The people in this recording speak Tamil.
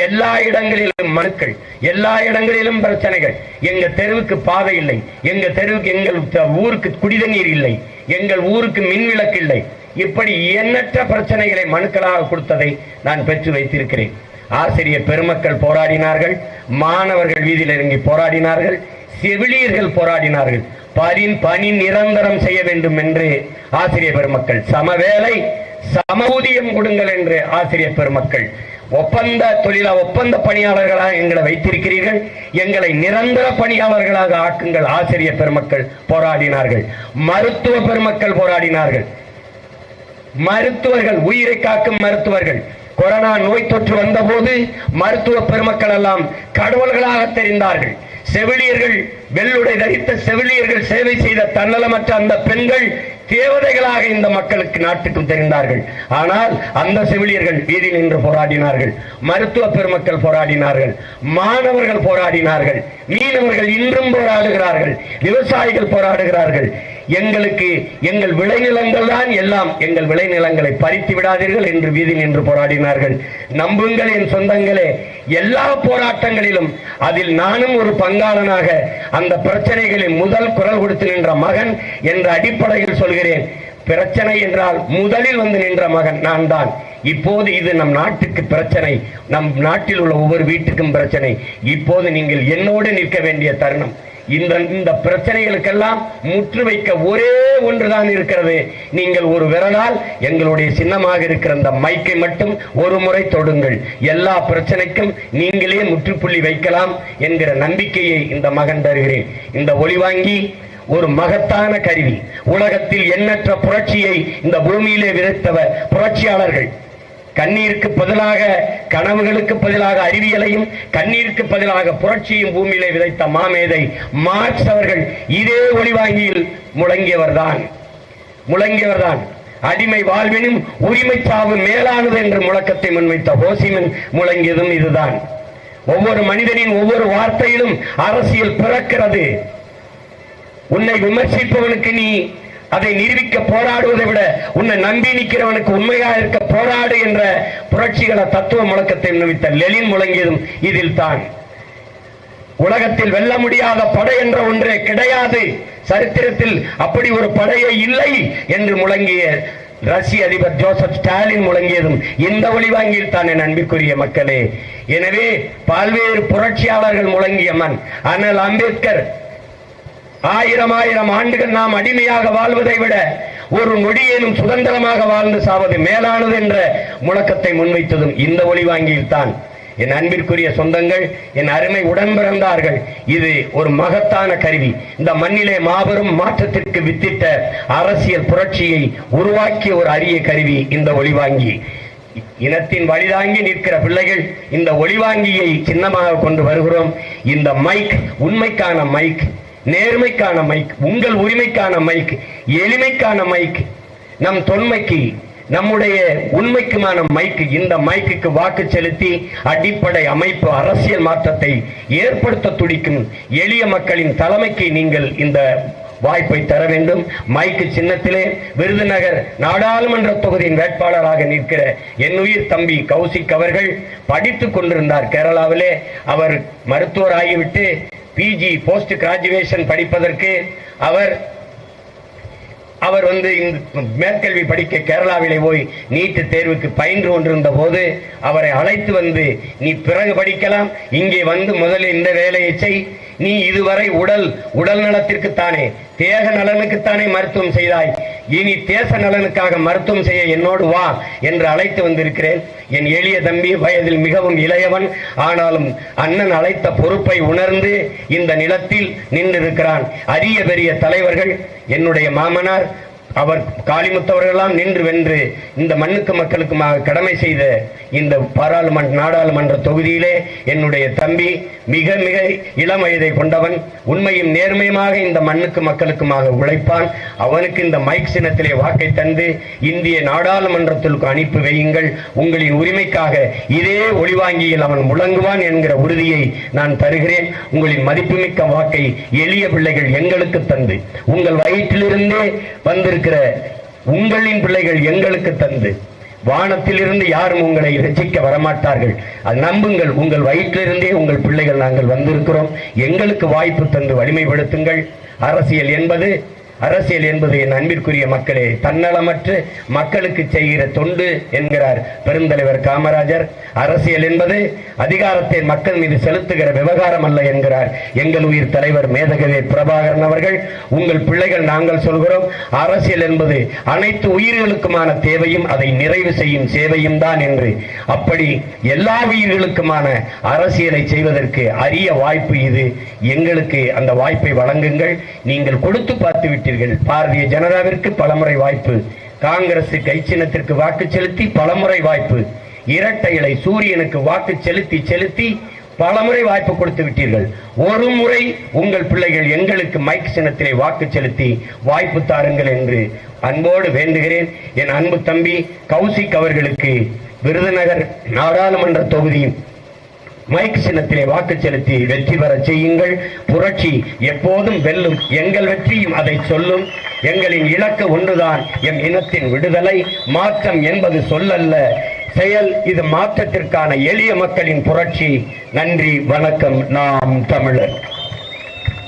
எல்லா இடங்களிலும் மனுக்கள், எல்லா இடங்களிலும் பிரச்சனைகள். எங்க தெருவுக்கு பாதை இல்லை, எங்க தெருவுக்கு, எங்கள் ஊருக்கு குடிதண்ணீர் இல்லை, எங்கள் ஊருக்கு மின்விளக்கு இல்லை. இப்படி எண்ணற்ற பிரச்சனைகளை மனுக்களாக கொடுத்ததை நான் பெற்று வைத்திருக்கிறேன். ஆசிரியர் பெருமக்கள் போராடினார்கள், மாணவர்கள் வீதியில் இறங்கி போராடினார்கள், செவிலியர்கள் போராடினார்கள். பணி நிரந்தரம் செய்ய வேண்டும் என்று ஆசிரியர் பெருமக்கள், சமவேளை சம ஊதியம் கொடுங்கள் என்று ஆசிரியர் பெருமக்கள், ஒப்பந்த பணியாளர்களாக எங்களை வைத்திருக்கிறீர்கள், எங்களை நிரந்தர பணியாளர்களாக ஆக்குங்கள் ஆசிரியர் பெருமக்கள் போராடினார்கள். மருத்துவ பெருமக்கள் போராடினார்கள். மருத்துவர்கள், உயிரை காக்கும் மருத்துவர்கள், கொரோனா நோய் தொற்று வந்தபோது மருத்துவ பெருமக்கள் எல்லாம் கடவுள்களாக தெரிந்தார்கள். செவிலியர்கள், வெள்ளுடை தரித்த செவிலியர்கள் சேவை செய்த தன்னலமற்ற அந்த பெண்கள் தேவதைகளாக இந்த மக்களுக்கு, நாட்டுக்கும் தெரிந்தார்கள். ஆனால் அந்த செவிலியர்கள் வீதியில் நின்று போராடினார்கள், மருத்துவ பெருமக்கள் போராடினார்கள், மாணவர்கள் போராடினார்கள், மீனவர்கள் இன்றும் போராடுகிறார்கள், விவசாயிகள் போராடுகிறார்கள். எங்களுக்கு எங்கள் விளைநிலங்கள் தான் எல்லாம், எங்கள் விளைநிலங்களை பறித்து விடாதீர்கள் என்று வீதியில் நின்று போராடினார்கள். நம்புங்கள் என் சொந்தங்களே, எல்லா போராட்டங்களிலும் அதில் நானும் ஒரு பங்காளனாக அந்த பிரச்சனைகளில் முதல் குரல் கொடுத்து நின்ற மகன் என்ற அடிப்படையில் சொல்கிறேன். பிரச்சனை என்றால் முதலில் வந்து நின்ற மகன் நான் தான். இப்போது இது நம் நாட்டுக்கு பிரச்சனை, நம் நாட்டில் உள்ள ஒவ்வொரு வீட்டுக்கும் பிரச்சனை. இப்போது நீங்கள் என்னோடு நிற்க வேண்டிய தருணம். இந்த பிரச்சனைகளுக்கெல்லாம் முற்று வைக்க ஒரே ஒன்றுதான் இருக்கிறது. நீங்கள் ஒரு விரலால் எங்களுடைய சின்னமாக இருக்கிற அந்த மைக்கை மட்டும் ஒரு முறை தொடுங்கள், எல்லா பிரச்சனைக்கும் நீங்களே முற்றுப்புள்ளி வைக்கலாம் என்கிற நம்பிக்கையை இந்த மகன் தருகிறேன். இந்த ஒளிவாங்கி ஒரு மகத்தான கருவி. உலகத்தில் எண்ணற்ற புரட்சியை இந்த பூமியிலே விதைத்தவர் புரட்சியாளர்கள். கண்ணீருக்கு பதிலாக, கனவுகளுக்கு பதிலாக அறிவியலையும், கண்ணீருக்கு பதிலாக புரட்சியும் பூமியிலே விதைத்த மாமேதை மார்க்ஸ் அவர்கள் இதே ஒளிவாங்கியில் முழங்கியவர்தான். அடிமை வாழ்வினும் உரிமை சாவு மேலானது என்று முழக்கத்தை முன்வைத்த ஹோசிமின் முழங்கியதும் இதுதான். ஒவ்வொரு மனிதனின் ஒவ்வொரு வார்த்தையிலும் அரசியல் பிறக்கிறது. உன்னை விமர்சிப்பவனுக்கு நீ அதை நிரூபிக்க போராடுவதை விட உன்னை நம்பி நிற்கிறவனுக்கு உண்மையாக இருக்க போராடு என்ற புரட்சிகள தத்துவ முழக்கத்தை முன்வைத்த லெனின் முழங்கியதும் இதில் தான். உலகத்தில் வெல்ல முடியாத படை என்ற ஒன்றே கிடையாது, சரித்திரத்தில் அப்படி ஒரு படையே இல்லை என்று முழங்கிய ரஷ்ய அதிபர் ஜோசப் ஸ்டாலின் முழங்கியதும் இந்த ஒளிவாங்கியில் தான் என் அன்பிற்குரிய மக்களே. எனவே பல்வேறு புரட்சியாளர்கள் முழங்கிய மண். அண்ணல் அம்பேத்கர் ஆயிரம் ஆண்டுகள் நாம் அடிமையாக வாழ்வதை விட ஒரு நொடியேனும் சுதந்திரமாக வாழ்ந்து சாவது மேலானது என்ற முழக்கத்தை முன்வைத்ததும் இந்த ஒளிவாங்கியில் தான். என் அன்பிற்குரிய சொந்தங்கள், என் அருமை உடன் பிறந்தார்கள், இது ஒரு மகத்தான கருவி. இந்த மண்ணிலே மாபெரும் மாற்றத்திற்கு வித்திட்ட அரசியல் புரட்சியை உருவாக்கிய ஒரு அரிய கருவி இந்த ஒளிவாங்கி. இனத்தின் வழிதாங்கி நிற்கிற பிள்ளைகள் இந்த ஒளிவாங்கியை சின்னமாக கொண்டு வருகிறோம். இந்த மைக் உண்மைக்கான மைக், நேர்மைக்கான மைக், உங்கள் உரிமைக்கான மைக், எளிமைக்கான மைக், நம் தொன்மைக்கு, நம்முடைய உண்மைக்குமான மைக்கு. இந்த மைக்குக்கு வாக்கு செலுத்தி அடிப்படை அமைப்பு அரசியல் மாற்றத்தை ஏற்படுத்த துடிக்கும் எளிய மக்களின் தலைமைக்கு நீங்கள் இந்த வாய்ப்பை தர வேண்டும். மைக்கு சின்னத்திலே விருதுநகர் நாடாளுமன்ற தொகுதியின் வேட்பாளராக நிற்கிற என்னுயிர் தம்பி கௌசிக் அவர்கள் படித்துக் கொண்டிருந்தார் கேரளாவிலே. அவர் மருத்துவர் ஆகிவிட்டு பிஜி போஸ்ட் கிராஜுவேஷன் படிப்பதற்கு அவர் மேற்கல்வி படிக்க கேரளாவிலே போய் நீட்டு தேர்வுக்கு பயின்று கொண்டிருந்த போது அவரை அழைத்து வந்து, நீ பிறகு படிக்கலாம், இங்கே வந்து முதலில் இந்த வேலையை செய், நீ இதுவரை உடல் நலத்திற்குத்தானே, தேக நலனுக்குத்தானே மருத்துவம் செய்தாய், இனி தேச நலனுக்காக மருத்துவம் செய்ய என்னோடு வா என்று அழைத்து வந்திருக்கிறேன். என் எளிய தம்பி, வயதில் மிகவும் இளையவன், ஆனாலும் அண்ணன் அழைத்த பொறுப்பை உணர்ந்து இந்த நிலத்தில் நின்றிருக்கிறான். அரிய பெரிய தலைவர்கள், என்னுடைய மாமனார் அவர் காளிமுத்தவர்களெல்லாம் நின்று வென்று இந்த மண்ணுக்கு மக்களுக்குமாக கடமை செய்த இந்த நாடாளுமன்ற தொகுதியிலே என்னுடைய தம்பி மிக மிக இளம் வயதை கொண்டவன், உண்மையும் நேர்மையுமாக இந்த மண்ணுக்கு மக்களுக்குமாக உழைப்பான். அவனுக்கு இந்த மைக் சின்னத்திலே வாக்கை தந்து இந்திய நாடாளுமன்றத்திற்கு அனுப்பி வையுங்கள். உங்களின் உரிமைக்காக இதே ஒளிவாங்கியில் அவன் முழங்குவான் என்கிற உறுதியை நான் தருகிறேன். உங்களின் மதிப்புமிக்க வாக்கை எளிய பிள்ளைகள் எங்களுக்கு தந்து, உங்கள் வயிற்றிலிருந்தே வந்திருக்கிற உங்களின் பிள்ளைகள் எங்களுக்கு தந்து, வானத்திலிருந்து யாரும் உங்களை ரசிக்க வரமாட்டார்கள். அது நம்புங்கள். உங்கள் வயிற்றிலிருந்தே உங்கள் பிள்ளைகள் நாங்கள் வந்திருக்கிறோம். எங்களுக்கு வாய்ப்பு தந்து வலிமைப்படுத்துங்கள். அரசியல் என்பது என் அன்பிற்குரிய மக்களே தன்னலமற்று மக்களுக்கு செய்கிற தொண்டு என்கிறார் பெருந்தலைவர் காமராஜர். அரசியல் என்பது அதிகாரத்தை மக்கள் மீது செலுத்துகிற விவகாரம் அல்ல என்கிறார் எங்கள் உயிர் தலைவர் மேதகவே பிரபாகரன் அவர்கள். உங்கள் பிள்ளைகள் நாங்கள் சொல்கிறோம், அரசியல் என்பது அனைத்து உயிர்களுக்குமான தேவையும் அதை நிறைவு செய்யும் சேவையும் தான் என்று. அப்படி எல்லா உயிர்களுக்குமான அரசியலை செய்வதற்கு அரிய வாய்ப்பு இது. எங்களுக்கு அந்த வாய்ப்பை வழங்குங்கள். நீங்கள் கொடுத்து பார்த்து விட்டு பாரதிய ஜனதாவிற்கு பலமுறை வாய்ப்பு, காங்கிரஸ் கைச்சின்னத்திற்கு வாக்கு செலுத்தி பலமுறை வாய்ப்பு, இரட்டை இலை சூரியனுக்கு வாக்கு செலுத்தி பலமுறை வாய்ப்பு கொடுத்து விட்டீர்கள். ஒரு முறை உங்கள் பிள்ளைகள் எங்களுக்கு மைக் சின்னத்திலே வாக்கு செலுத்தி வாய்ப்பு தாருங்கள் என்று அன்போடு வேண்டுகிறேன். என் அன்பு தம்பி கௌசிக் அவர்களுக்கு விருதுநகர் நாடாளுமன்ற தொகுதி மைக் சின்னத்திலே வாக்கு செலுத்தி வெற்றி பெற செய்யுங்கள். புரட்சி எப்போதும் வெல்லும். எங்கள் வெற்றியும் அதை சொல்லும். எங்களின் இலக்கு ஒன்றுதான், எம் இனத்தின் விடுதலை. மாற்றம் என்பது சொல்லல்ல, செயல். இது மாற்றத்திற்கான எளிய மக்களின் புரட்சி. நன்றி, வணக்கம். நாம் தமிழர்.